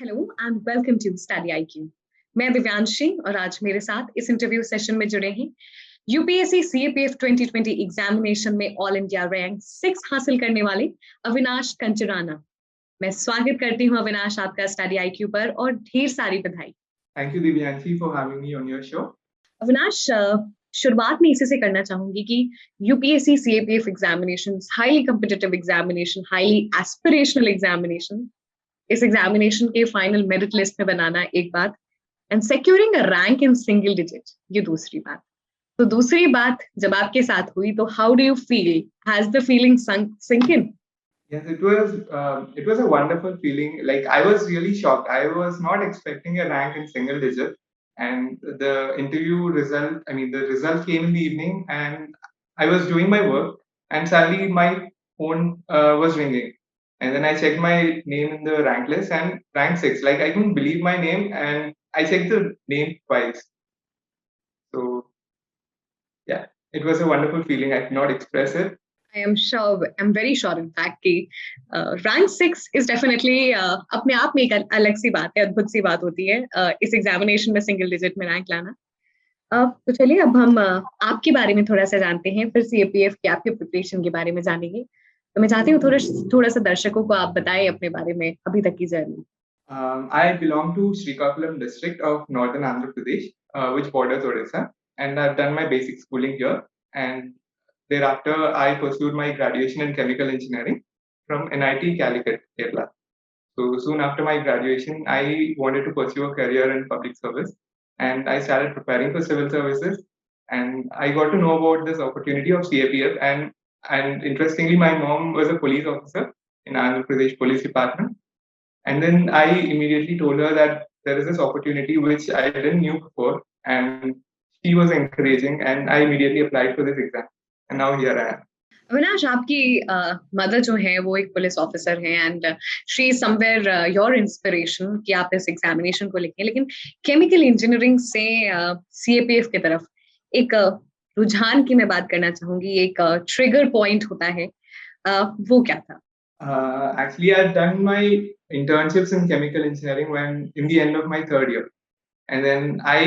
Hello and welcome to study I Q. मैं दिव्यांशी और आज मेरे साथ इस इंटरव्यू सेशन में जुड़े हैं यूपीएससी सीएपीएफ 2020 एग्जामिनेशन में ऑल इंडिया रैंक 6 हासिल करने वाले अविनाश कंचराना। मैं स्वागत करती हूं अविनाश आपका स्टडी आई क्यू पर और ढेर सारी बधाई। Thank you, Divyanshi, for having me on your show. Avinash, शुरुआत में इसी से करना चाहूंगी कि UPSC CAPF examination, highly competitive examination, highly aspirational examination, इस एग्जामिनेशन के फाइनल मेरिट लिस्ट में बनाना एक बात and securing a rank in single digit ये दूसरी बात। तो दूसरी बात जब आपके साथ हुई तो how do you feel? Has the feeling sink in? Yes, it was a wonderful feeling. Like, I was really shocked. I was not expecting a rank in single digit. And the the result came in the evening, and I was doing my work, and suddenly my phone was ringing. And then I checked my name in the rank list and rank 6. Like, I couldn't believe my name, and I checked the name twice. So, yeah, it was a wonderful feeling. I cannot express it. I'm very sure in fact कि rank 6 is definitely अपने आप में एक अलग सी बात है, अद्भुत सी बात होती है इस एग्जामिनेशन में सिंगल डिजिट में रैंक लाना। तो चलिए अब हम आपके बारे में थोड़ा सा जानते हैं, फिर सीएपीएफ की आपकी प्रिपरेशन के बारे में जानेंगे। तो मैं चाहती हूँ थोड़ा सा दर्शकों को आप बताएं अपने बारे में अभी तक की journey. I belong to Srikakulam district of northern Andhra Pradesh, which borders Odisha, and I've done my basic schooling here. And thereafter, I pursued my graduation in chemical engineering from NIT Calicut, Kerala. So soon after my graduation, I wanted to pursue a career in public service, and I started preparing for civil services. And I got to know about this opportunity of CAPF, and interestingly, my mom was a police officer in Andhra Pradesh Police Department. And then I immediately told her that there is this opportunity which I didn't knew before, and she was encouraging, and I immediately applied for this exam, and now here I am. Avinash, आपकी mother जो है वो एक police officer हैं and she is somewhere your inspiration कि आप इस examination को लिखें, लेकिन केमिकल इंजीनियरिंग से सीएपीएफ की तरफ एक रुझान की मैं बात करना चाहूंगी, एक ट्रिगर पॉइंट होता है, वो क्या था? Actually, I've done my internships in chemical engineering when in the end of my third year, and then I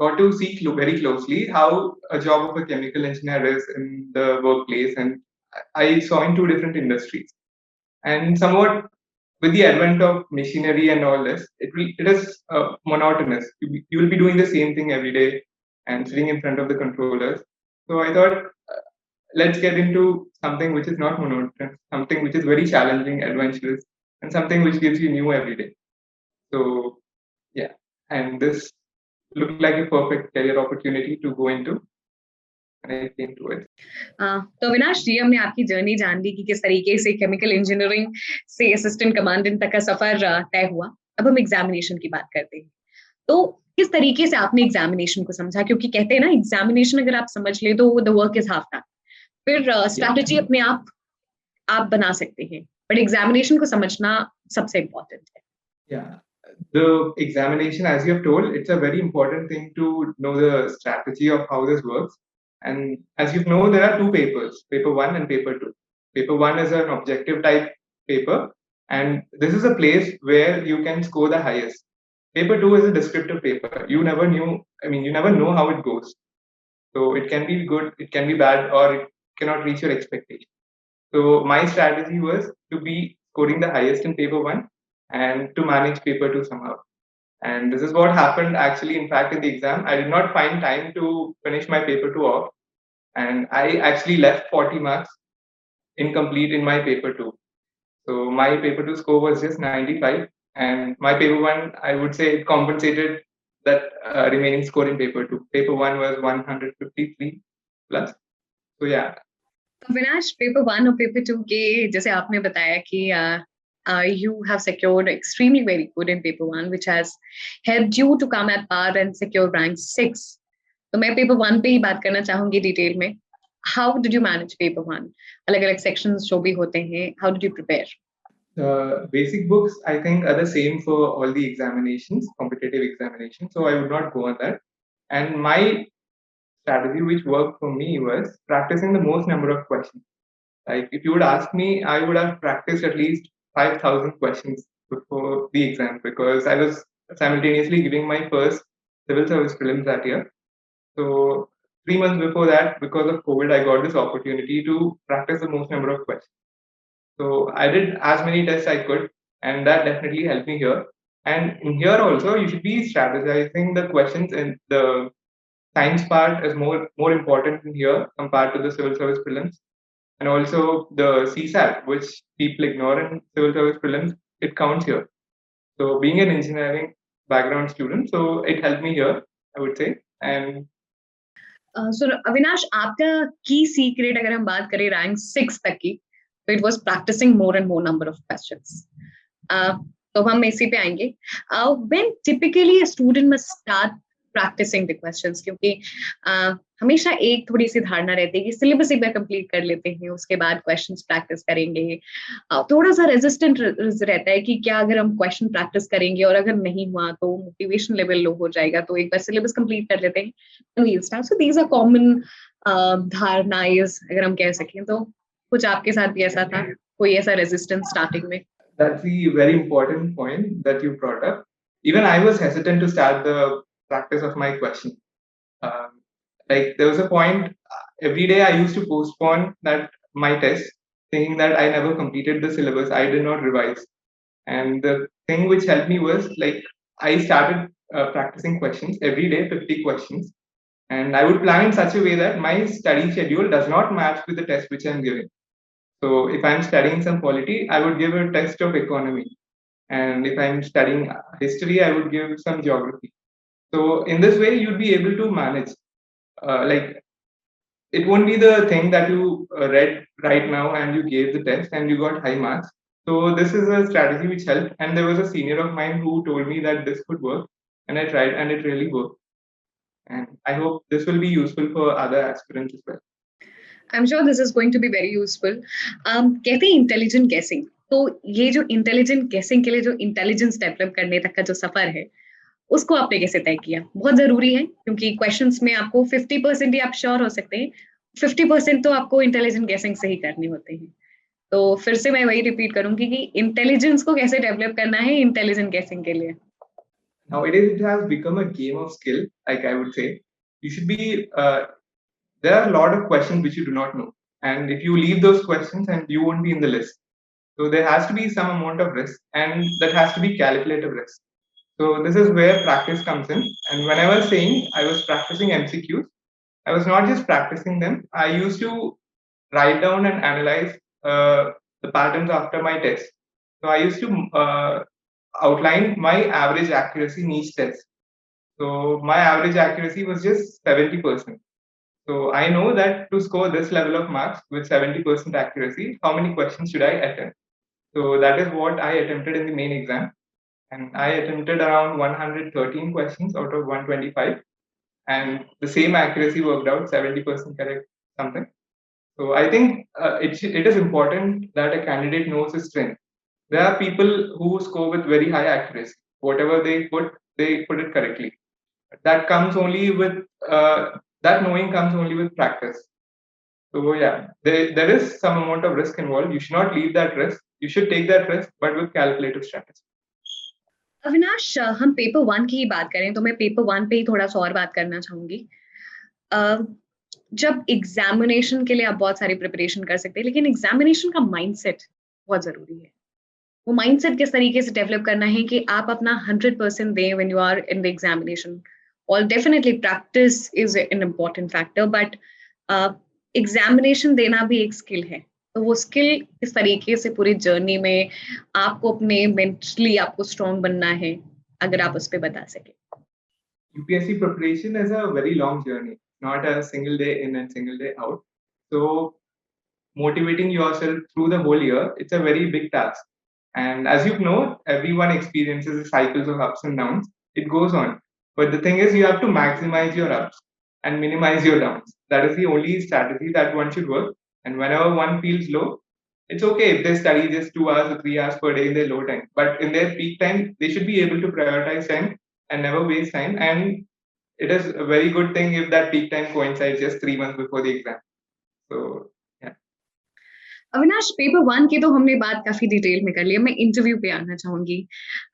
got to see very closely how a job of a chemical engineer is in the workplace, and I saw in two different industries. And somewhat with the advent of machinery and all this, it is monotonous. You will be doing the same thing every day and sitting in front of the controllers. So I thought, let's get into something which is not monotonous, something which is very challenging, adventurous, and something which gives you new every day. So yeah, and this looked like a perfect career opportunity to go into, and I came to it. तो अविनाश जी, हमने आपकी journey जान ली कि किस तरीके से chemical engineering से assistant commandant तक का सफर तय हुआ। अब हम एग्जामिनेशन की बात करते हैं। तो किस तरीके से आपने एग्जामिनेशन को समझा? क्योंकि कहते हैं ना, एग्जामिनेशन अगर आप समझ ले तो the work is half done, फिर स्ट्रैटेजी अपने आप बना सकते हैं, बट एग्जामिनेशन को समझना सबसे इम्पोर्टेंट है। Yeah, the examination, as you have told, it's a very important thing to know the strategy of how this works. And as you know, there are two papers, paper 1 and paper 2. Paper 1 is an objective type paper, and this is a place where you can score the highest. Paper 2 is a descriptive paper. You never know how it goes. So it can be good, it can be bad, or it cannot reach your expectation. So my strategy was to be scoring the highest in paper 1 and to manage paper 2 somehow. And this is what happened actually. In fact, in the exam, I did not find time to finish my paper 2 off. And I actually left 40 marks incomplete in my paper 2. So my paper 2 score was just 95. And my paper 1, I would say it compensated that remaining score in paper 2. Paper 1 was 153 plus. So yeah. Avinash, paper 1 और paper 2 के जैसे आपने बताया कि you have secured extremely very good in paper 1, which has helped you to come at par and secure rank 6. तो मैं paper 1 पे ही बात करना चाहूंगी डिटेल में। How did you manage paper 1? अलग-अलग sections जो भी होते हैं, how did you prepare? Basic books, I think, are the same for all the examinations, competitive examinations. So I would not go on that. And my strategy which worked for me was practicing the most number of questions. Like, if you would ask me, I would have practiced at least 5,000 questions before the exam, because I was simultaneously giving my first civil service prelims that year. So 3 months before that, because of COVID, I got this opportunity to practice the most number of questions. So I did as many tests I could, and that definitely helped me here. And in here also, you should be strategizing the questions, and the science part is more important in here compared to the civil service prelims. And also the CSAT, which people ignore in civil service prelims, it counts here. So being an engineering background student, so it helped me here, I would say. And सो अविनाश, आपका की secret अगर हम बात करें rank 6 तक की, तो it was practising more and more number of questions. तो हम इसी पे आएंगे. When typically a student must start practising the questions, क्योंकि हमेशा एक थोड़ी सी धारणा रहती है कि सिलेबस एक बार कंप्लीट कर लेते हैं, उसके बाद क्वेश्चंस प्रैक्टिस करेंगे. थोड़ा सा रेजिस्टेंट रहता है कि क्या अगर हम क्वेश्चन प्रैक्टिस करेंगे और अगर नहीं हुआ तो मोटिवेशन लेवल लो हो जाएगा, तो एक बार सिलेबस कंप्लीट कर लेते हैं. सो दीज आर कॉमन धारणाएं अगर हम कह सकें. तो कुछ आपके साथ भी ऐसा था, कोई ऐसा रेजिस्टेंस स्टार्टिंग में? That's the very important point that you brought up. Even I was hesitant to start the practice of my question. Like there was a point, every day I used to postpone my test, thinking that I never completed the syllabus, I did not revise. And the thing which helped me was, like, I started practicing questions every day, 50 questions. And I would plan in such a way that my study schedule does not match with the test which I'm giving. So if I'm studying some polity, I would give a test of economy. And if I'm studying history, I would give some geography. So in this way, you'd be able to manage. Like, it won't be the thing that you read right now and you gave the test and you got high marks. So this is a strategy which helped. And there was a senior of mine who told me that this could work. And I tried and it really worked. And I hope this will be useful for other aspirants as well. I'm sure this is going to be very useful. कहते हैं intelligent गेसिंग, तो ये जो intelligent गेसिंग के लिए जो इंटेलिजेंस डेवलप करने तक का जो सफर है, उसको आपने कैसे तय किया? बहुत जरूरी है, क्योंकि क्वेश्चंस में आपको 50% ही आप श्योर हो सकते हैं, 50% तो आपको इंटेलिजेंट गेसिंग से ही करने होते हैं. तो फिर से मैं वही रिपीट करूंगी कि इंटेलिजेंस को कैसे डेवलप करना है इंटेलिजेंट गेसिंग के लिए. Nowadays, it has become a game of skill, like I would say. You should be there are a lot of questions which you do not know, and if you leave those questions, and you won't be in the list. So there has to be some amount of risk, and that has to be calculated risk. So this is where practice comes in. And when I was saying I was practicing MCQs, I was not just practicing them. I used to write down and analyze the patterns after my test. So I used to outline my average accuracy in each test. So my average accuracy was just 70%. So I know that to score this level of marks with 70% accuracy, how many questions should I attempt? So that is what I attempted in the main exam. And I attempted around 113 questions out of 125. And the same accuracy worked out, 70% correct something. So I think it is important that a candidate knows his strength. There are people who score with very high accuracy. Whatever they put it correctly. That comes only with that knowing comes only with practice. So yeah, there is some amount of risk involved. You should not leave that risk. You should take that risk, but with calculative strategy. Avinash, हम paper 1 की ही बात करें तो मैं paper 1 पे ही थोड़ा सा और बात करना चाहूंगी. जब एग्जामिनेशन के लिए आप बहुत सारी प्रिपरेशन कर सकते हैं, लेकिन एग्जामिनेशन का माइंडसेट बहुत जरूरी है. वो माइंडसेट किस तरीके से डेवलप करना है कि आप अपना 100% दें when you are in the examination. और definitely practice is an important factor, but examination देना भी एक स्किल है. तो वो स्किल किस तरीके से पूरी जर्नी में आपको अपने मेंटली आपको स्ट्रांग बनना है, अगर आप उस पर बता सके. UPSC preparation is a very long journey, not a single day in and single day out. So motivating yourself through the whole year, it's a very big task. And as you know, everyone experiences cycles of ups and downs. It goes on. But the thing is, you have to maximize your ups and minimize your downs. That is the only strategy that one should work. And whenever one feels low, it's okay if they study just 2 hours or 3 hours per day in their low time. But in their peak time, they should be able to prioritize time and never waste time. And it is a very good thing if that peak time coincides just 3 months before the exam. So, yeah. Avinash, paper 1 की तो हमने बात काफी detail में कर ली है, मैं interview पे आना चाहूंगी।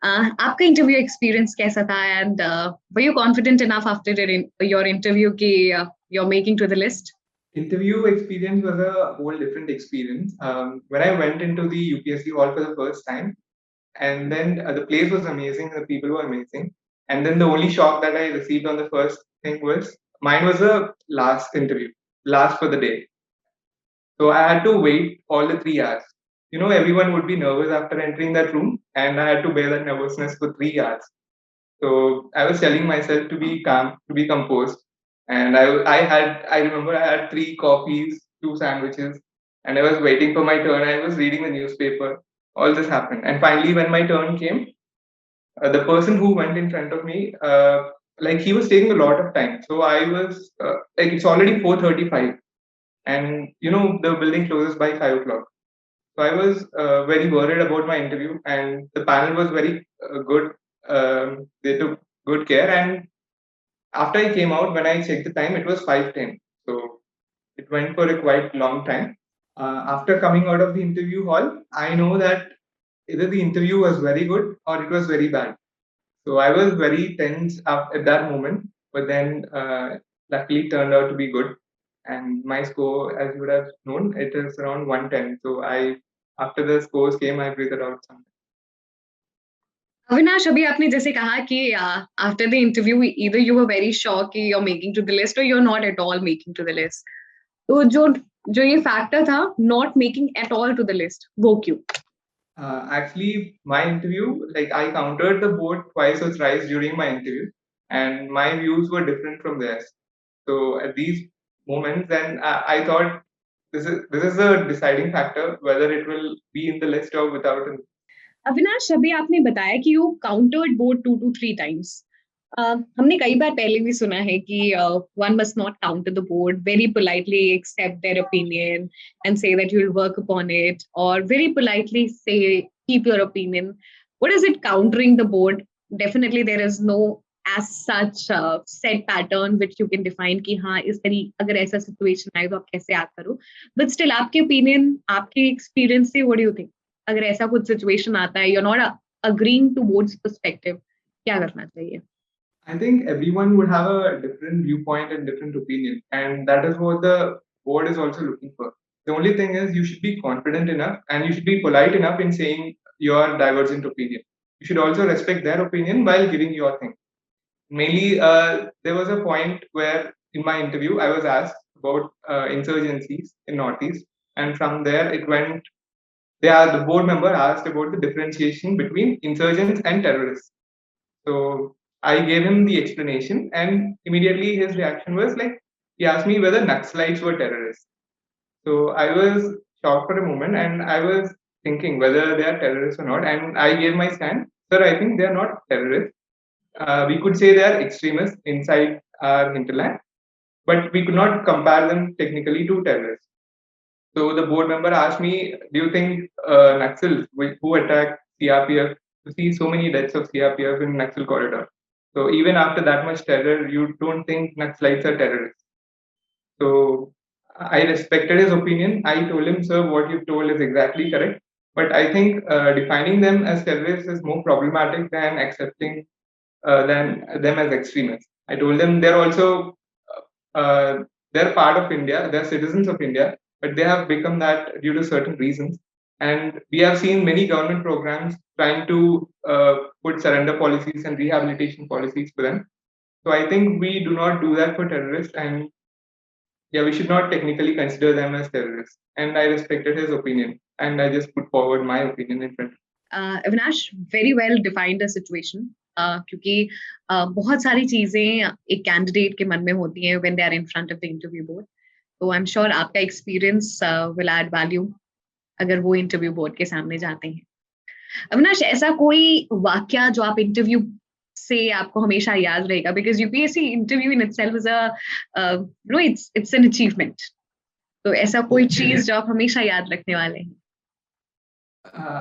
आपका इंटरव्यू एक्सपीरियंस कैसा था and were you confident enough after your interview कि you are making to the list? Interview experience was a whole different experience. When I went into the UPSC hall for the first time, and then the place was amazing, the people were amazing, and then the only shock that I received on the first thing was mine was a last interview, last for the day. So I had to wait all the 3 hours. You know, everyone would be nervous after entering that room, and I had to bear that nervousness for 3 hours. So I was telling myself to be calm, to be composed. And I remember I had 3 coffees, 2 sandwiches, and I was waiting for my turn. I was reading the newspaper. All this happened. And finally, when my turn came, the person who went in front of me, like he was taking a lot of time. So I was, like, it's already 4:35, and you know, the building closes by 5 o'clock. So I was very worried about my interview, and the panel was very good. They took good care, and after I came out, when I checked the time, it was 5:10. So it went for a quite long time. After coming out of the interview hall, I know that either the interview was very good or it was very bad. So I was very tense at that moment, but then luckily turned out to be good. And my score, as you would have known, it is around 110. So after the scores came, I breathed out something. Avinash, अभी आपने जैसे कहा कि after the interview either you were very sure कि you are making to the list और you are not at all making to the list. तो जो जो ये फैक्टर था not making at all to the list, वो क्यों? Actually, my interview, like I countered the board twice or thrice during my interview, and my views were different from theirs. So at these moments, then I thought this is the deciding factor whether it will be in the list or without. Avinash, अभी आपने बताया कि you countered board 2 to 3 times। हमने कई बार पहले भी सुना है कि one must not counter the board, very politely accept their opinion and say that you will work upon it, or very politely say keep your opinion. What is it countering the board? Definitely there is no as such set pattern which you can define कि हाँ इस तरीके अगर ऐसा situation आए तो आप कैसे act करो, but still आपके opinion, आपके experience से what do you think? अगर ऐसा कुछ सिचुएशन आता है, you're not agreeing to board's perspective, क्या करना चाहिए? I think everyone would have a different viewpoint and different opinion, and that is what the board is also looking for. The only thing is you should be confident enough and you should be polite enough in saying your divergent opinion. You should also respect their opinion while giving your thing. Mainly, there was a point where in my interview I was asked about insurgencies in Northeast, and from there it went. The board member asked about the differentiation between insurgents and terrorists. So I gave him the explanation, and immediately his reaction was like he asked me whether Naxalites were terrorists. So I was shocked for a moment, and I was thinking whether they are terrorists or not. And I gave my stand, sir. I think they are not terrorists. We could say they are extremists inside our hinterland, but we could not compare them technically to terrorists. So the board member asked me, "Do you think Naxals who attacked CRPF, to see so many deaths of CRPF in Naxal corridor? So even after that much terror, you don't think Naxalites are terrorists?" So I respected his opinion. I told him, "Sir, what you've told is exactly correct. But I think defining them as terrorists is more problematic than accepting them as extremists." I told them they're also they're part of India, they're citizens of India, but they have become that due to certain reasons. And we have seen many government programs trying to put surrender policies and rehabilitation policies for them. So I think we do not do that for terrorists, and yeah, we should not technically consider them as terrorists. And I respected his opinion, and I just put forward my opinion in front. Avinash, very well defined the situation, क्योंकि बहुत सारी चीजें एक candidate के मन में होती हैं when they are in front of the interview board. तो आई एम श्योर आपका एक्सपीरियंस विल ऐड वैल्यू अगर वो इंटरव्यू बोर्ड के सामने जाते हैं। अविनाश, ऐसा कोई वाक्या जो आप इंटरव्यू से आपको हमेशा याद रहेगा, because UPSC interview in itself is it's an achievement. तो ऐसा कोई चीज जो आप हमेशा याद रखने वाले हैं?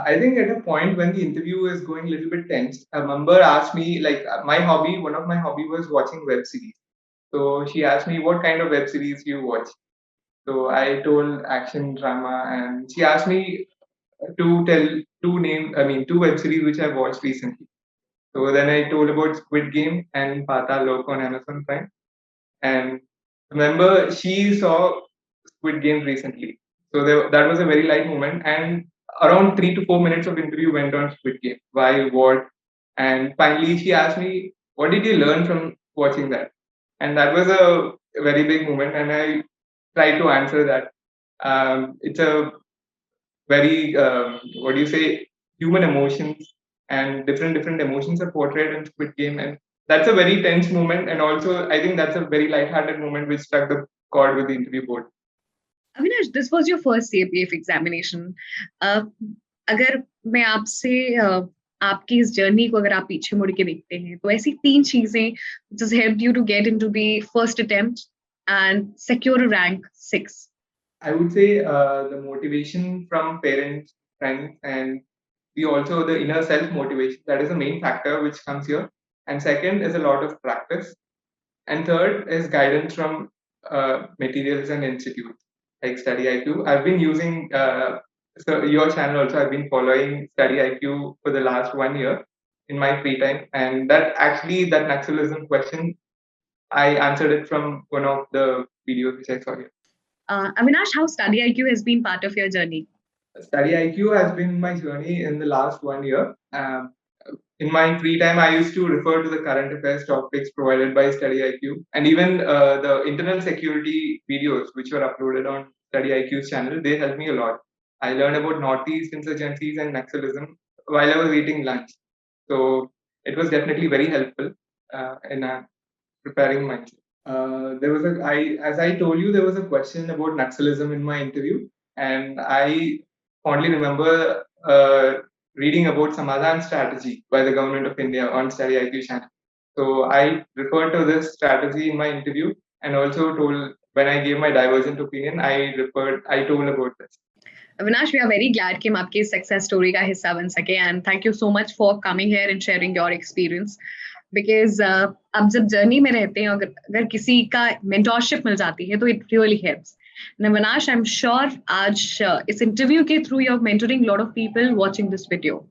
I think at a point when the interview is going a little bit tense, a member asked me, like, one of my hobby was watching web series. So she asked me, "What kind of web series do you watch?" So I told action, drama, and she asked me to tell two web series which I watched recently. So then I told about Squid Game and Patal Lok on Amazon Prime. And remember, she saw Squid Game recently. So that was a very light moment. And around 3 to 4 minutes of interview went on Squid Game. Why, what? And finally, she asked me, what did you learn from watching that? And that was a very big moment. And I tried to answer that. It's a very, what do you say, human emotions and different emotions are portrayed in Squid Game. And that's a very tense moment. And also, I think that's a very light-hearted moment which struck the chord with the interview board. Avinash, this was your first CAPF examination. अगर मैं आपसे आपकी इस journey को अगर आप पीछे मुड़ के देखते हैं तो ऐसी 3 चीजें just helped you to get into the first attempt and secure a rank 6. I would say the motivation from parents, friends, and the inner self motivation. That is the main factor which comes here. And second is a lot of practice. And third is guidance from materials and institutes like StudyIQ. I've been using your channel also. I've been following StudyIQ for the last 1 year in my free time, and that Naxalism question, I answered it from one of the videos which I saw here. Avinash, how StudyIQ has been part of your journey? StudyIQ has been my journey in the last 1 year. In my free time, I used to refer to the current affairs topics provided by StudyIQ, and even the internal security videos which were uploaded on StudyIQ's channel. They helped me a lot. I learned about Northeast insurgencies and Naxalism while I was eating lunch. So it was definitely very helpful in preparing myself. As I told you, there was a question about Naxalism in my interview, and I fondly remember reading about Samadhan strategy by the government of India on StudyIQ channel. So I referred to this strategy in my interview, and also told when I gave my divergent opinion, I told about this. Avinash, we are very glad कि हम आपकी success story का हिस्सा बन सके, and thank you so much for coming here and sharing your experience. Because अब जब journey में रहते हैं अगर किसी का mentorship मिल जाती है तो it really helps. And Avinash, I'm sure आज इस interview के through you're mentoring a lot of people watching this video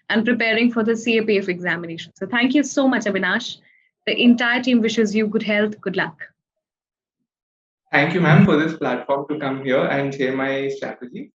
and preparing for the CAPF examination. So thank you so much, Avinash. The entire team wishes you good health, good luck. Thank you, ma'am, for this platform to come here and share my strategy.